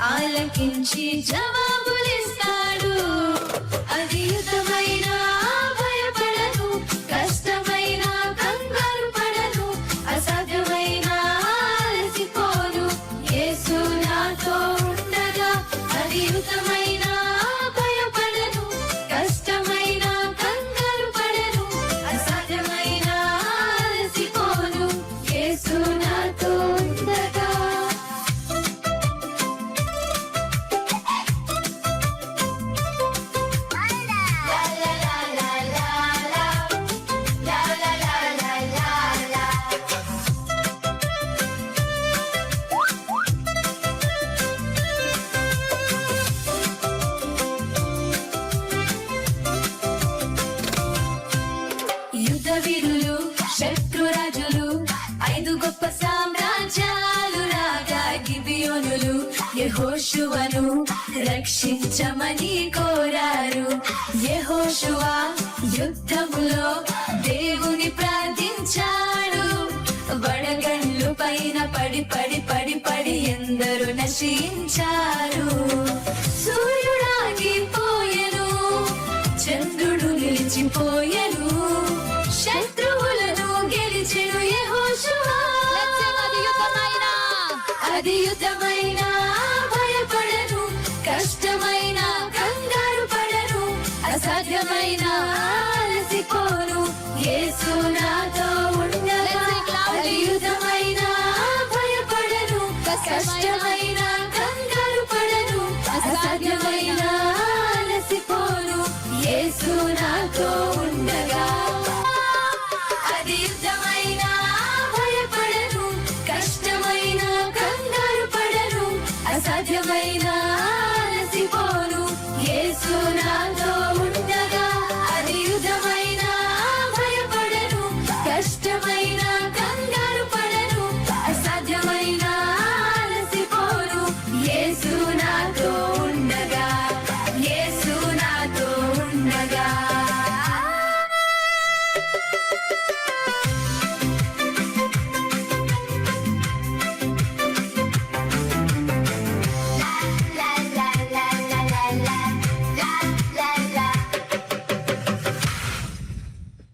ఆలకించి జవాబులిస్తాడు. అది యుద్ధమైన భయపడను, కష్టమైన కంగారు పడను, అసాధ్యమైన అలసిపోను. యేసు నాతో ఉండగా అది యుద్ధమైన భయపడను, కష్టమైన కంగారు పడను, అసాధ్యమైన అలసిపోను. యేసు నాతో ఉండగా. యుద్ధ వీరులు, శత్రురాజులు, 5 గొప్ప సామ్రాజ్యాలు రాగా గిబియోనులు యెహోషువను రక్షించమని కోరారు. యెహోషువ యుద్ధములో దేవుని ప్రార్థించాడు. వడగండ్లు పైన పడి పడి పడి పడి ఎందరూ నశించారు. సూర్యుడాగిపోయెను, చంద్రుడు నిలిచిపోయెను, శత్రువులను గెలిచెను యెహోషువ. అది యుద్ధమైన భయపడను, కష్టమైన కంగారు పడను, అసాధ్యమైన అలసిపోను. యేసు నాతో ఉండగా అది యుద్ధమైన భయపడను, కష్టమైన కంగారు పడను, అసాధ్యమైన అలసిపోను. యేసు నాతో ఉండగా అది యుద్ధమైన భయపడను, కష్టమైన కంగారు పడను, అసాధ్యమైన